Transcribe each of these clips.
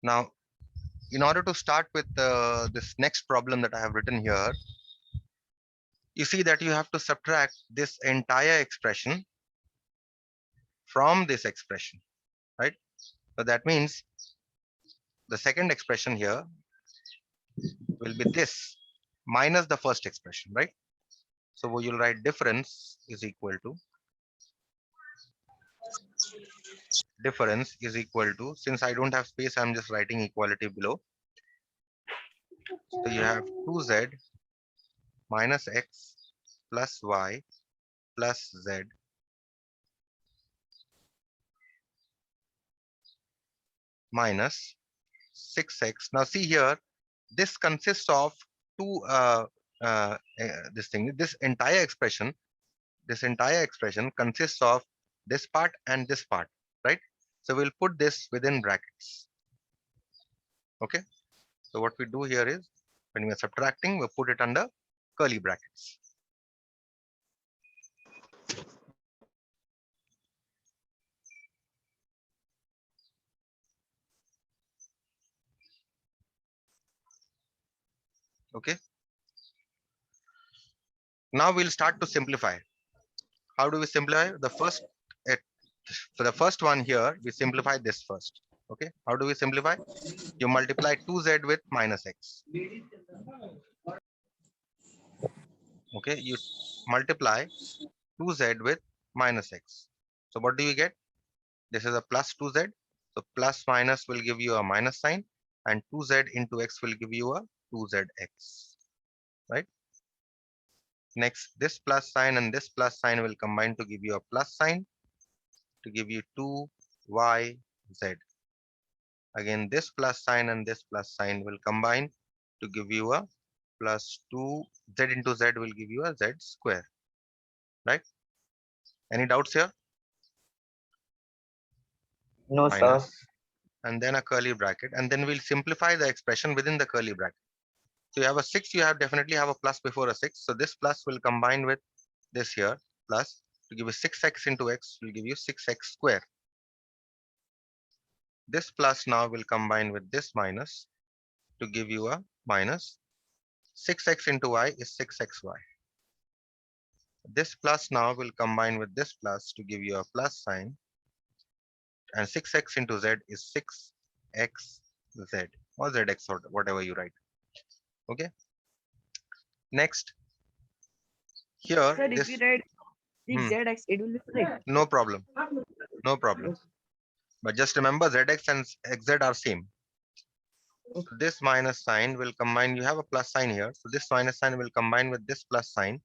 Now, in order to start with this next problem that I have written here, you see that you have to subtract this entire expression from this expression, right? So that means the second expression here will be this minus the first expression, right? So you'll write difference is equal to, since I don't have space, I'm just writing equality below. So you have 2z minus x plus y plus z minus 6x. Now see here, this consists of two this thing. This entire expression consists of this part and this part, right? So we'll put this within brackets. Okay. So what we do here is, when we are subtracting, we put it under curly brackets. Okay. Now we'll start to simplify. How do we simplify? Eh, for the first one here, we simplify this first. Okay. How do we simplify? You multiply 2z with minus x. Okay. You multiply 2z with minus x. So what do you get? This is a plus 2z. So plus minus will give you a minus sign, and 2z into x will give you a 2zx. Right? Next, this plus sign and this plus sign will combine to give you a plus sign to give you 2yz. Again, this plus sign and this plus sign will combine to give you a plus 2z into z will give you a z square. Right? Any doubts here? No, sir. Minus, and then a curly bracket, and then we'll simplify the expression within the curly bracket. So you have a 6, you have definitely have a plus before a 6. So this plus will combine with this here, plus to give you 6x into x will give you 6x square. This plus now will combine with this minus to give you a minus. 6x into y is 6xy. This plus now will combine with this plus to give you a plus sign, and 6x into z is 6xz or zx or whatever you write. Okay. Next, here Sir, if we this write hmm, 6zx, it will be correct. no problem, no problem. But just remember zx and xz are same. So this minus sign will combine, you have a plus sign here. So this minus sign will combine with this plus sign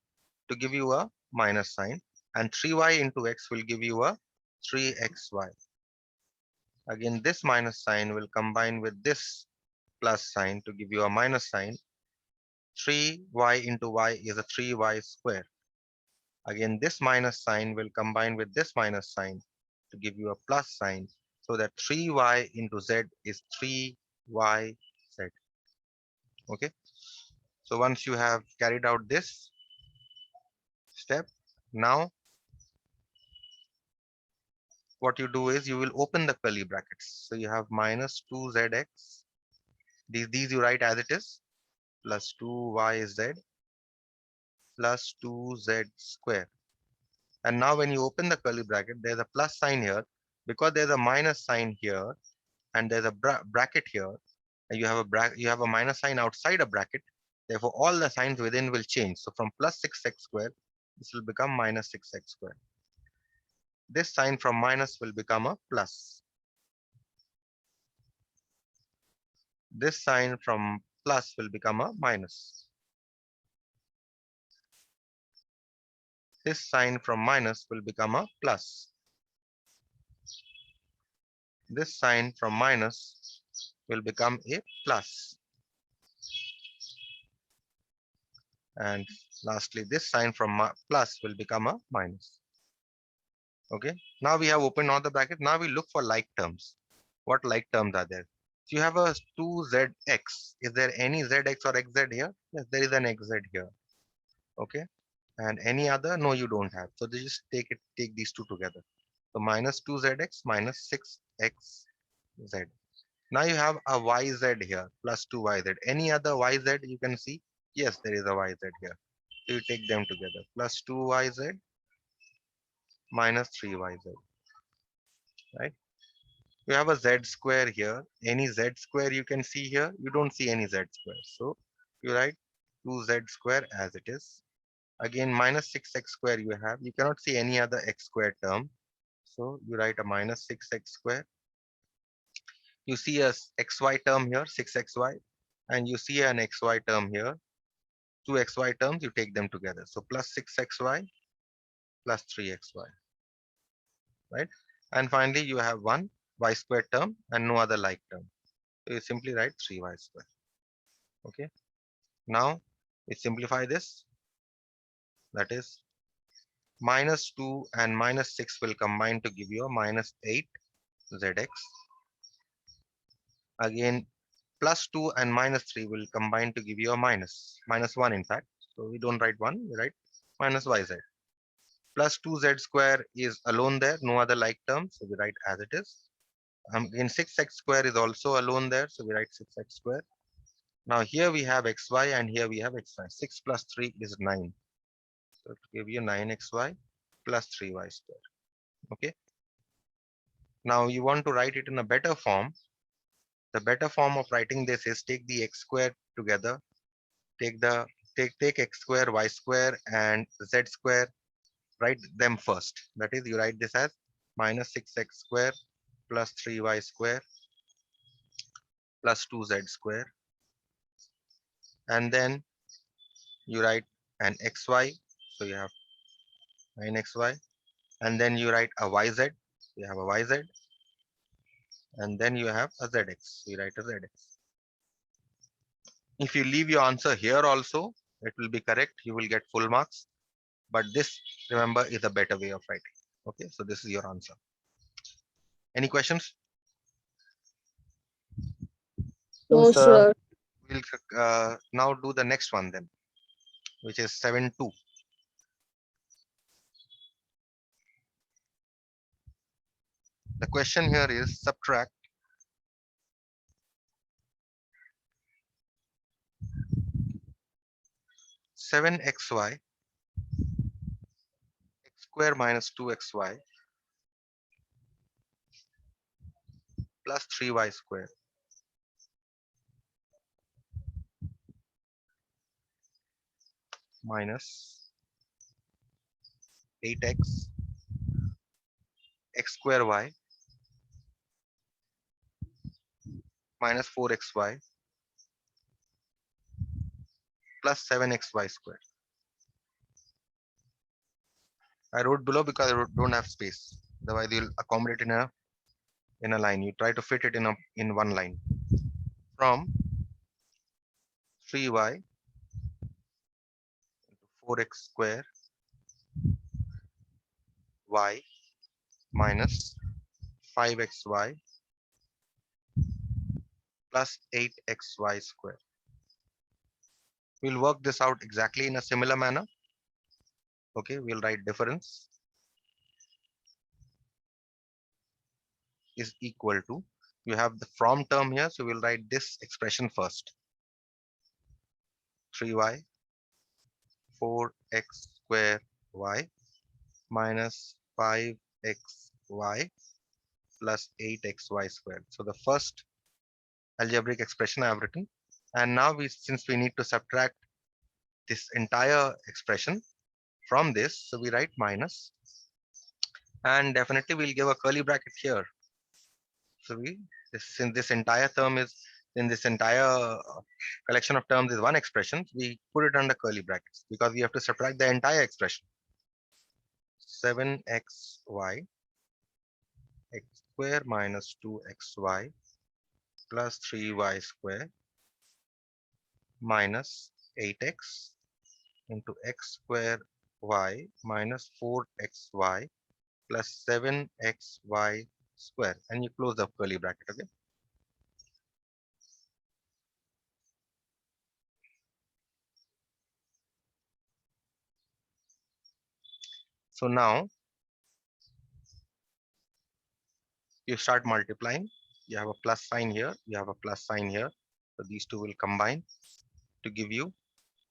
to give you a minus sign, and 3y into x will give you a 3xy. Again, this minus sign will combine with this plus sign to give you a minus sign. 3y into y is a 3y square. Again, this minus sign will combine with this minus sign to give you a plus sign, so that 3y into z is 3yz. Okay. So once you have carried out this step, now what you do is you will open the curly brackets. So you have minus 2zx. These you write as it is, plus 2yz plus 2z square. And now when you open the curly bracket, there's a plus sign here. Because there's a minus sign here and there's a bracket here, and you have a minus sign outside a bracket. Therefore, all the signs within will change. So from plus 6x square, this will become minus 6x square. This sign from minus will become a plus. This sign from plus will become a minus. This sign from minus will become a plus. This sign from minus will become a plus. And lastly, this sign from plus will become a minus. Okay. Now we have opened all the brackets. Now we look for like terms. What like terms are there? So you have a 2zx. Is there any zx or xz here? Yes, there is an xz here. Okay. And any other? No, you don't have. So they just take these two together. So minus 2zx minus 6xz. Now you have a yz here, plus 2yz. Any other yz you can see? Yes, there is a yz here. So you take them together. Plus 2yz minus 3yz, right? You have a z square here. Any z square you can see here? You don't see any z square. So you write 2z square as it is. Again, minus 6x square you have. You cannot see any other x square term. So you write a minus 6x square. You see a xy term here, 6xy, and you see an xy term here, two xy terms, you take them together. So plus 6xy plus 3xy, right? And finally, you have one y square term and no other like term. So you simply write 3y square. Okay. Now we simplify this. That is minus 2 and minus 6 will combine to give you a minus 8 zx. Again, plus 2 and minus 3 will combine to give you a minus 1 in fact. So we don't write 1, we write minus yz. Plus 2z square is alone there, no other like term, so we write as it is. In 6x square is also alone there, so we write 6x square. Now here we have xy and here we have xy. 6 plus 3 is 9. So to give you 9xy plus 3y square. Okay. Now you want to write it in a better form. The better form of writing this is take the x square together, take x square, y square, and z square. Write them first. That is, you write this as minus 6x square plus 3y square plus 2z square, and then you write an xy. So you have 9xy, and then you write a yz. You have a yz, and then you have a zx. You write a zx. If you leave your answer here also, it will be correct. You will get full marks. But this, remember, is a better way of writing. Okay, so this is your answer. Any questions? No, No, sir. sir. We'll now do the next one then, which is 7-2. The question here is subtract 7xy x square minus 2xy plus 3y square minus 8x x square y minus 4xy plus 7xy square. I wrote below because I don't have space. Otherwise, you'll accommodate in a line. You try to fit it in one line. From 3y into 4x square y minus 5xy plus 8xy square. We'll work this out exactly in a similar manner. Okay, we'll write difference is equal to, you have the from term here, so we'll write this expression first. 3y 4x square y minus 5xy plus 8xy squared. So the first algebraic expression I have written. And now since we need to subtract this entire expression from this, so we write minus, and definitely we'll give a curly bracket here. So since this entire term is, in this entire collection of terms is one expression, we put it under curly brackets because we have to subtract the entire expression. 7xy x square minus 2xy plus 3y square minus 8x into x square y minus 4xy plus 7xy square, and you close the curly bracket. Okay. So now you start multiplying. You have a plus sign here, you have a plus sign here. So these two will combine to give you,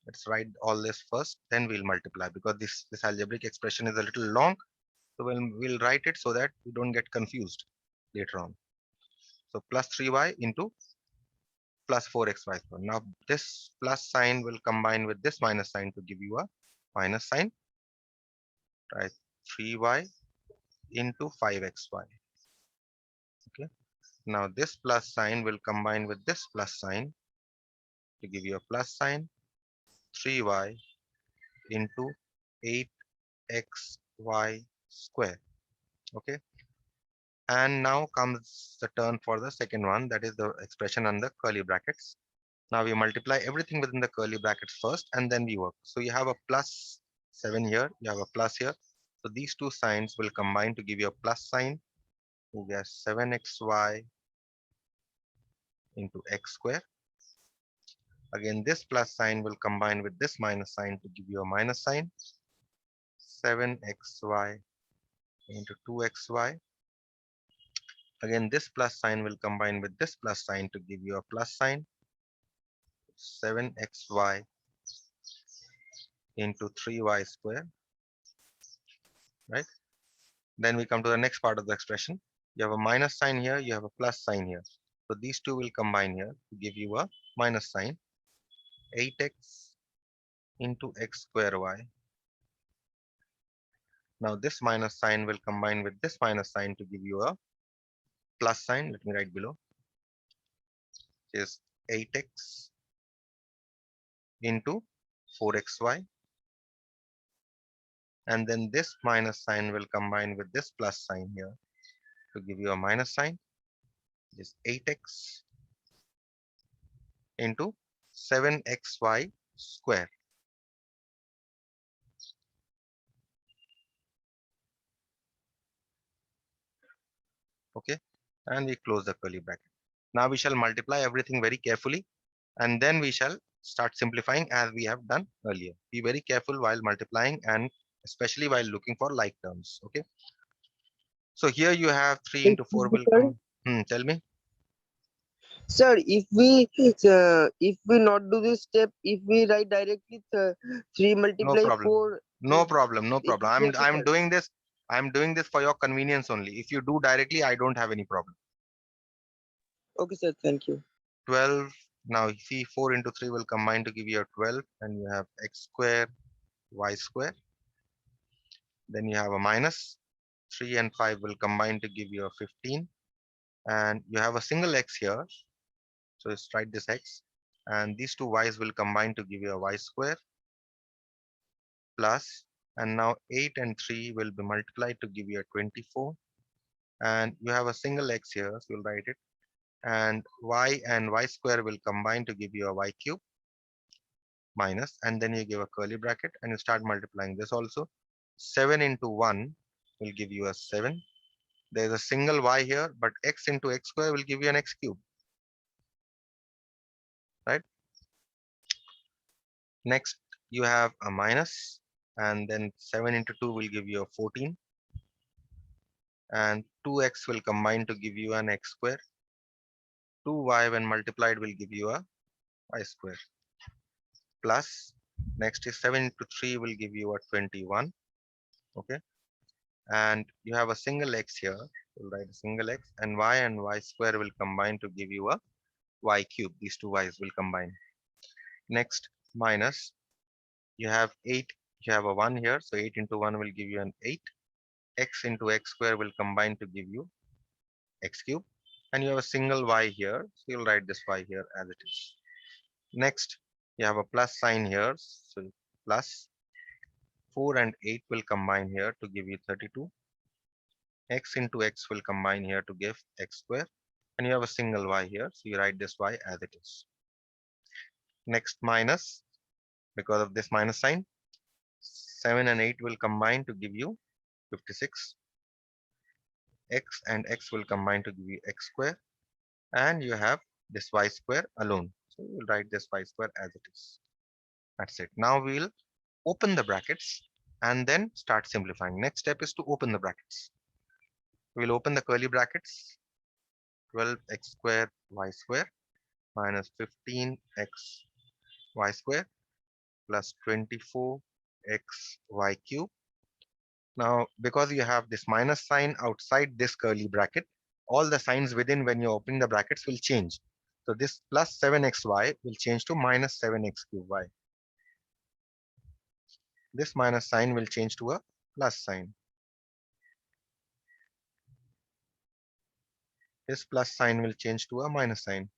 let's write all this first, then we'll multiply, because this algebraic expression is a little long. So we'll write it so that we don't get confused later on. So plus 3y into plus 4xy squared. Now this plus sign will combine with this minus sign to give you a minus sign, right? 3y into 5xy. Okay. Now this plus sign will combine with this plus sign to give you a plus sign, 3y into 8xy square. Okay. And now comes the turn for the second one, that is the expression under curly brackets. Now we multiply everything within the curly brackets first, and then we work. So you have a plus 7 here, you have a plus here. So these two signs will combine to give you a plus sign. You get 7xy into x square. Again, this plus sign will combine with this minus sign to give you a minus sign. 7xy into 2xy. Again, this plus sign will combine with this plus sign to give you a plus sign. 7xy into 3y square, right? Then we come to the next part of the expression. You have a minus sign here, you have a plus sign here. So these two will combine here to give you a minus sign. 8x into x square y. Now this minus sign will combine with this minus sign to give you a plus sign. Let me write below. Is 8x into 4xy. And then this minus sign will combine with this plus sign here to give you a minus sign. Is 8x into 7xy square. Okay, and we close the curly bracket. Now we shall multiply everything very carefully, and then we shall start simplifying as we have done earlier. Be very careful while multiplying, and especially while looking for like terms. Okay, so here you have 3 into 4 will Sir, come. Tell me. sir, if we not do this step, if we write directly 3 No multiply problem. 4, No problem. No it problem. will be okay, I'm sir. doing this. I'm doing this for your convenience only. If you do directly, I don't have any problem. Okay, sir. Thank you. 12. Now you see 4 into 3 will combine to give you a 12, and you have x square y square. Then you have a minus 3 and 5 will combine to give you a 15, and you have a single x here. So let's write this x, and these two y's will combine to give you a y square plus, and now 8 and 3 will be multiplied to give you a 24, and you have a single x here, so you'll write it, and y square will combine to give you a y cube minus, and then you give a curly bracket and you start multiplying this also. 7 into 1 will give you a 7. There's a single y here, but x into x square will give you an x cube, right? Next, you have a minus, and then 7 into 2 will give you a 14, and 2x will combine to give you an x square. 2y when multiplied will give you a y square plus. Next is 7 into 3 will give you a 21. Okay, and you have a single x here. We'll write a single x, and y square will combine to give you a y cube. These two y's will combine. Next, minus, you have 8, you have a 1 here, so 8 into 1 will give you an 8. X into x square will combine to give you x cube, and you have a single y here, so you'll write this y here as it is. Next, you have a plus sign here, so plus 4 and 8 will combine here to give you 32. X into x will combine here to give x square, and you have a single y here, so you write this y as it is. Next, minus, because of this minus sign, 7 and 8 will combine to give you 56. X and x will combine to give you x square, and you have this y square alone. So we'll write this y square as it is. That's it. Now we'll open the brackets and then start simplifying. Next step is to open the brackets. We'll open the curly brackets. 12x square y square minus 15x y square plus 24x y cube. Now, because you have this minus sign outside this curly bracket, all the signs within when you open the brackets will change. So this plus 7xy will change to minus 7x cube y. This minus sign will change to a plus sign. This plus sign will change to a minus sign.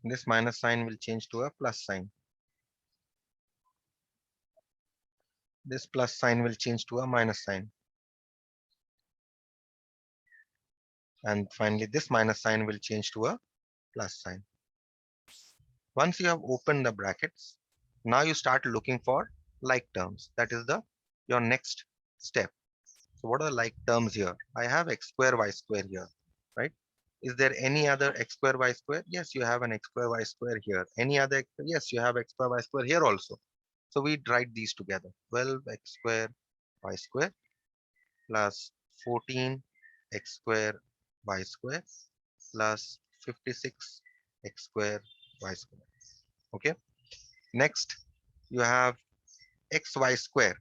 This minus sign will change to a plus sign. This plus sign will change to a minus sign. And finally, this minus sign will change to a plus sign. Once you have opened the brackets, now you start looking for like terms. That is your next step. So what are the like terms here? I have x square y square here, right? Is there any other x square y square? Yes, you have an x square y square here. Any other? Yes, you have x square y square here also. So we write these together. 12x square y square plus 14x square y square plus 56x square y square. Okay. Next, you have xy square.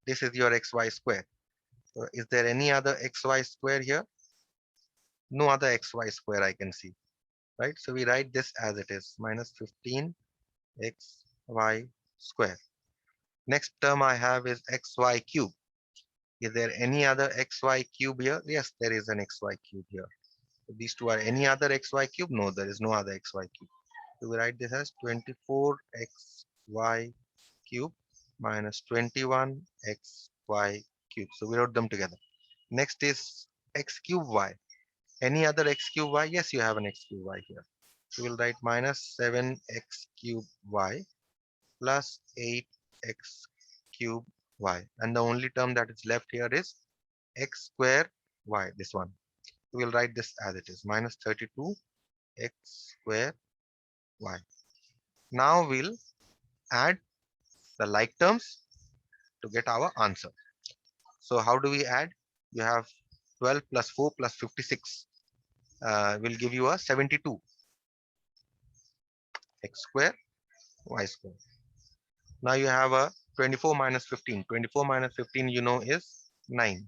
This is your xy square. So is there any other xy square here? No other xy square I can see, right? So we write this as it is, minus 15xy square. Next term I have is xy cube. Is there any other xy cube here? Yes, there is an xy cube here. So these two are any other xy cube? No, there is no other xy cube. So we write this as 24xy cube minus 21xy cube. So we wrote them together. Next is x cube y. Any other x cube y? Yes, you have an x cube y here. So we'll write minus 7x cube y plus 8x cube y. And the only term that is left here is x square y, this one. We'll write this as it is, minus 32x square y. Now we'll add the like terms to get our answer. So how do we add? You have 12 plus 4 plus 56 will give you a 72 x square y square. Now you have a 24 minus 15. 24 minus 15 you know is 9.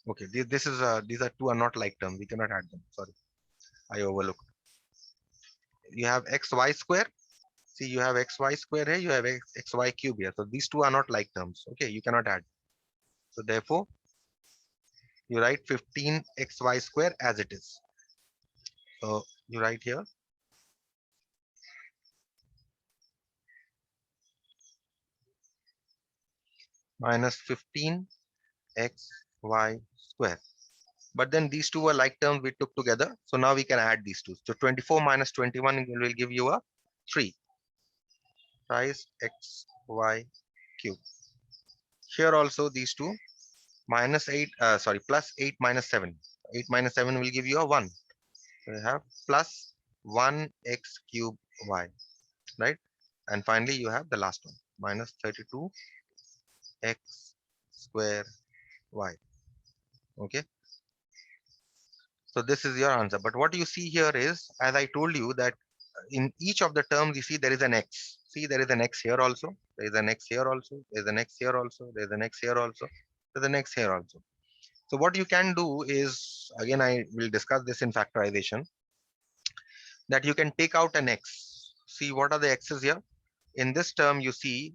Okay, this is these are two are not like terms. We cannot add them. Sorry, I overlooked. You have xy square. See, you have xy square here. You have xy cube here. So these two are not like terms. Okay, you cannot add. So therefore, you write 15xy square as it is. So you write here minus 15xy square. But then these two are like terms we took together. So now we can add these two. So 24 minus 21 will give you a 3 times xy cube. Here also these two minus 8, sorry, plus 8 minus 7. 8 minus 7 will give you a 1. So you have plus 1x cube y, right? And finally you have the last one, minus 32x square y. Okay. So this is your answer. But what you see here is, as I told you, that in each of the terms, you see there is an x. See, there is an x here also. There is an x here also. There is an x here also. There is an x here also. There is an x here also. So what you can do is, again, I will discuss this in factorization, that you can take out an x. See, what are the x's here? In this term, you see,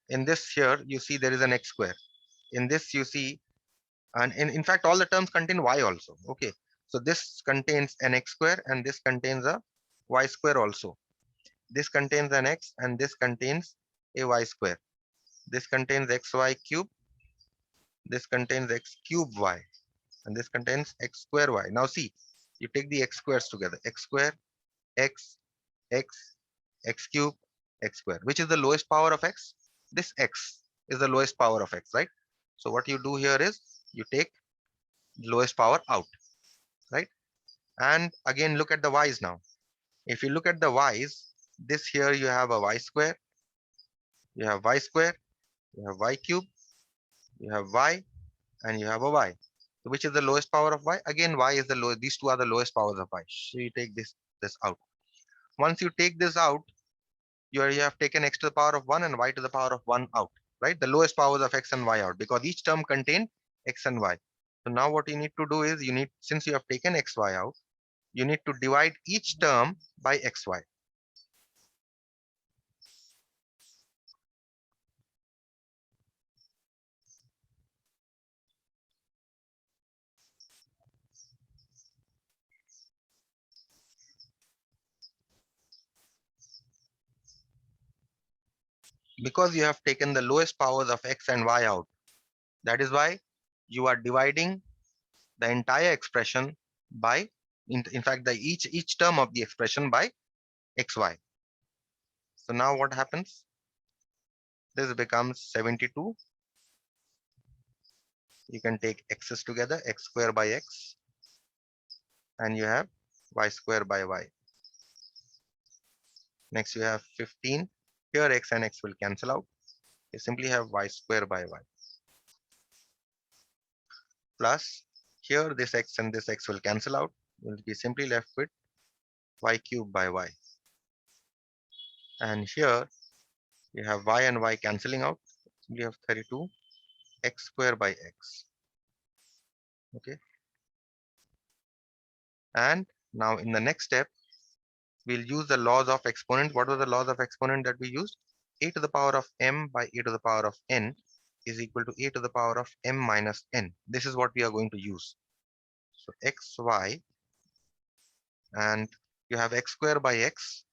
in this here, you see there is an x square. In this, you see, and in fact, all the terms contain y also. Okay. So this contains an x square and this contains a y square also. This contains an x and this contains a y square. This contains xy cube. This contains x cube y. And this contains x square y. Now see, you take the x squares together. X square, x, x, x cube, x square. Which is the lowest power of x? This x is the lowest power of x, right? So what you do here is you take lowest power out, right? And again, look at the y's now. If you look at the y's, this here you have a y square, you have y square, You have y cube, you have y, and you have a y. So which is the lowest power of y? Again, y is the lowest. These two are the lowest powers of y. So you take this out. Once you take this out, you have taken x to the power of 1 and y to the power of 1 out, right? The lowest powers of x and y out, because each term contained x and y. So now what you need to do is, since you have taken xy out, you need to divide each term by xy. Because you have taken the lowest powers of x and y out, that is why you are dividing the entire expression by, in fact, the each term of the expression by xy. So now what happens? This becomes 72. You can take x's together, x square by x, and you have y square by y. Next you have 15. Here x and x will cancel out. You simply have y square by y. Plus, here this x and this x will cancel out. You'll be simply left with y cube by y. And here you have y and y cancelling out. You have 32 x square by x. Okay. And now in the next step, we'll use the laws of exponent. What were the laws of exponent that we used? A to the power of m by a to the power of n is equal to a to the power of m minus n. This is what we are going to use. So x, y, and you have x square by x.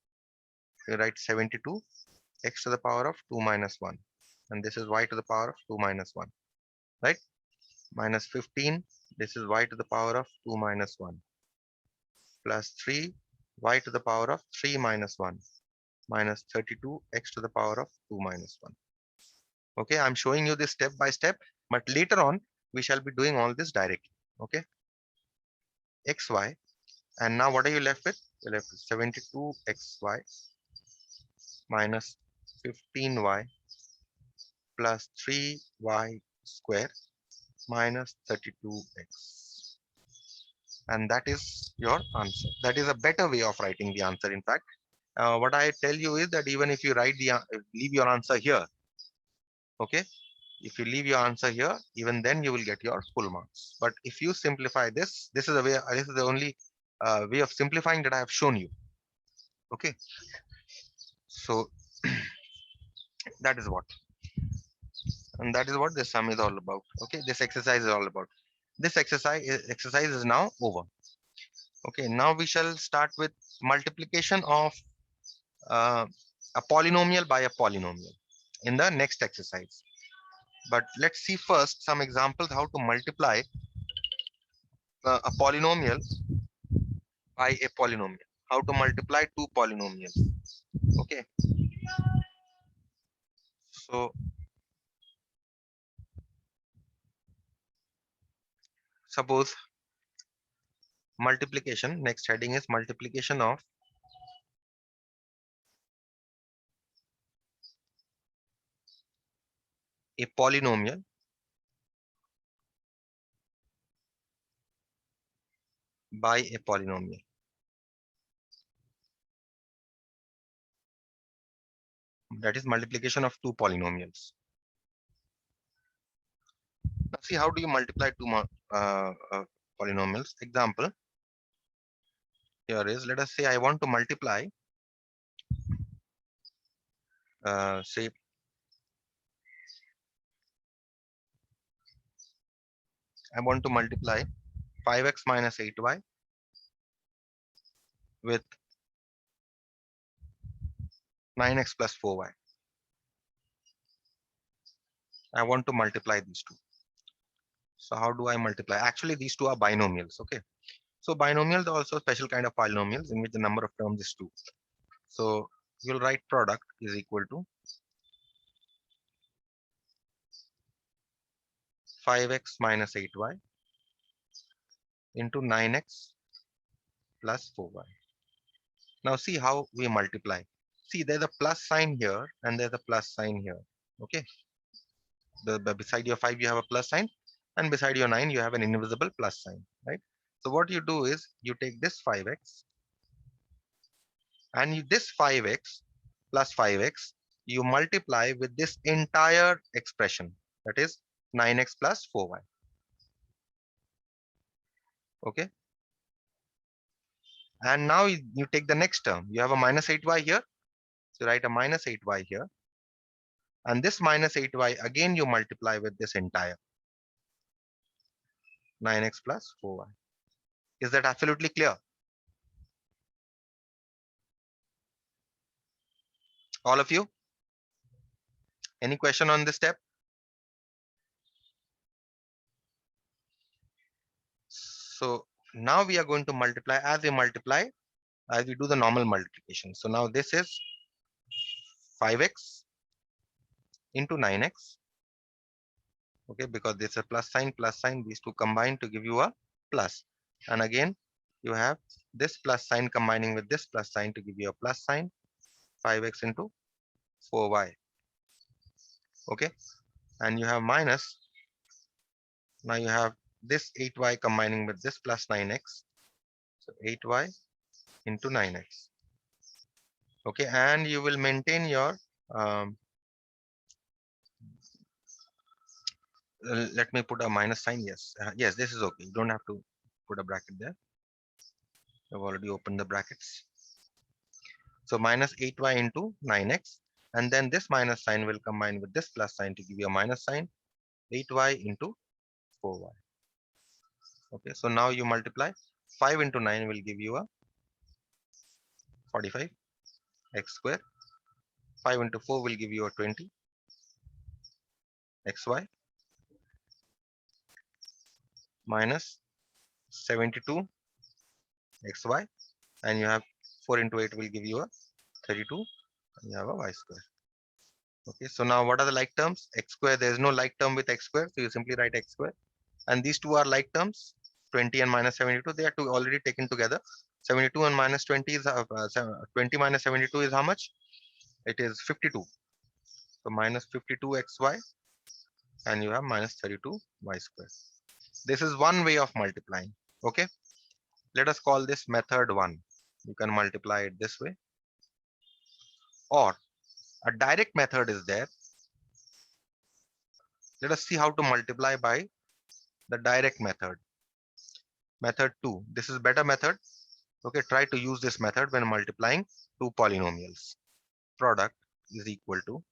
You write 72 x to the power of 2 minus 1. And this is y to the power of 2 minus 1. Right? Minus 15. This is y to the power of 2 minus 1. Plus 3 y to the power of 3 minus 1. Minus 32 x to the power of 2 minus 1. Okay, I'm showing you this step by step, but later on we shall be doing all this directly. Okay, xy, and now what are you left with? You're left with 72xy minus 15y plus 3y square minus 32x, and that is your answer. That is a better way of writing the answer. In fact, what I tell you is that even if you leave your answer here, okay, if you leave your answer here, even then you will get your full marks. But if you simplify this is the way. This is the only way of simplifying that I have shown you. Okay, so that is what, and that is what this sum is all about. Okay, this exercise is all about. This exercise is now over. Okay, now we shall start with multiplication of uh, a polynomial by a polynomial in the next exercise. But let's see first some examples how to multiply a polynomial by a polynomial. How to multiply two polynomials. Okay. So suppose multiplication, next heading is multiplication of a polynomial by a polynomial. That is multiplication of two polynomials. Now see, how do you multiply two polynomials? Example here is, let us say I want to multiply say I want to multiply 5x minus 8y with 9x plus 4y. I want to multiply these two. So how do I multiply? Actually, these two are binomials. Okay. So binomials are also a special kind of polynomials in which the number of terms is 2. So you'll write product is equal to 5x minus 8y into 9x plus 4y. Now see how we multiply. See, there's a plus sign here and there's a plus sign here. Okay. beside your 5 you have a plus sign, and beside your 9 you have an invisible plus sign, right? So what you do is you take this 5x, and this 5x plus 5x you multiply with this entire expression, that is 9x plus 4y. Okay, and now you take the next term. You have a minus 8y here, so write a minus 8y here, and this minus 8y again you multiply with this entire 9x plus 4y. Is that absolutely clear? All of you? Any question on this step? So now we are going to multiply as we do the normal multiplication. So now this is 5x into 9x. Okay, because this is a plus sign, these two combine to give you a plus. And again, you have this plus sign combining with this plus sign to give you a plus sign, 5x into 4y. Okay, and you have minus. Now you have this 8y combining with this plus 9x. So 8y into 9x. Okay, and you will maintain your let me put a minus sign. Yes, yes, this is okay. You don't have to put a bracket there. I've already opened the brackets. So minus 8y into 9x, and then this minus sign will combine with this plus sign to give you a minus sign, 8y into 4y. Okay, so now you multiply 5 into 9 will give you a 45 x square. 5 into 4 will give you a 20 xy minus 72 xy, and you have 4 into 8 will give you a 32, and you have a y square. Okay, so now what are the like terms? X square, there is no like term with x square, so you simply write x square. And these two are like terms, 20 and minus 72, they are two already taken together. 72 and minus 20 is 20 minus 72 is how much? It is 52. So minus 52 xy, and you have minus 32 y square. This is one way of multiplying. Okay, let us call this method 1. You can multiply it this way, or a direct method is there. Let us see how to multiply by the direct method. Method 2. This is better method. Okay, try to use this method when multiplying two polynomials. Product is equal to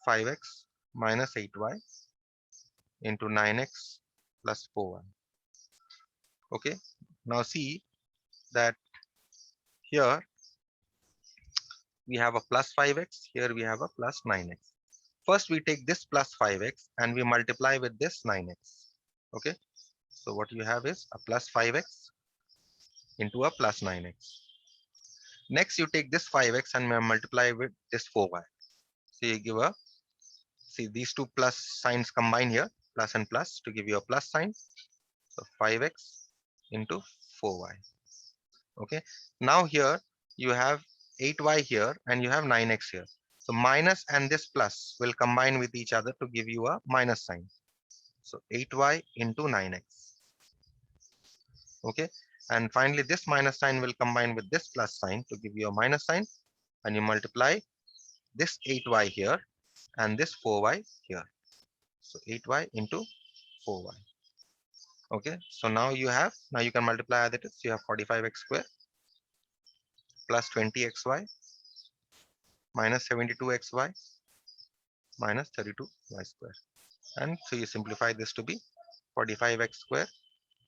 5x minus 8y into 9x plus 4y. Okay, now see that here we have a plus 5x, here we have a plus 9x. First we take this plus 5x and we multiply with this 9x. Okay, so what you have is a plus 5x into a plus 9x. Next you take this 5x and multiply with this 4y. So you give a, see these two plus signs combine here, plus and plus to give you a plus sign. So 5x into 4y. Okay, now here you have 8y here and you have 9x here. So minus and this plus will combine with each other to give you a minus sign. So 8y into 9x. Okay, and finally this minus sign will combine with this plus sign to give you a minus sign, and you multiply this 8y here and this 4y here. So 8y into 4y. Okay, so now you can multiply as it is. You have 45x square plus 20xy minus 72xy minus 32y square. And so you simplify this to be 45x square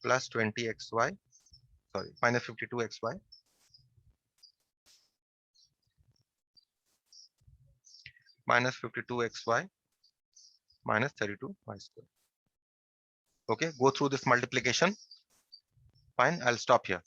plus 20xy, sorry, minus 52xy minus 52xy minus 32y square. Okay, go through this multiplication. Fine, I'll stop here.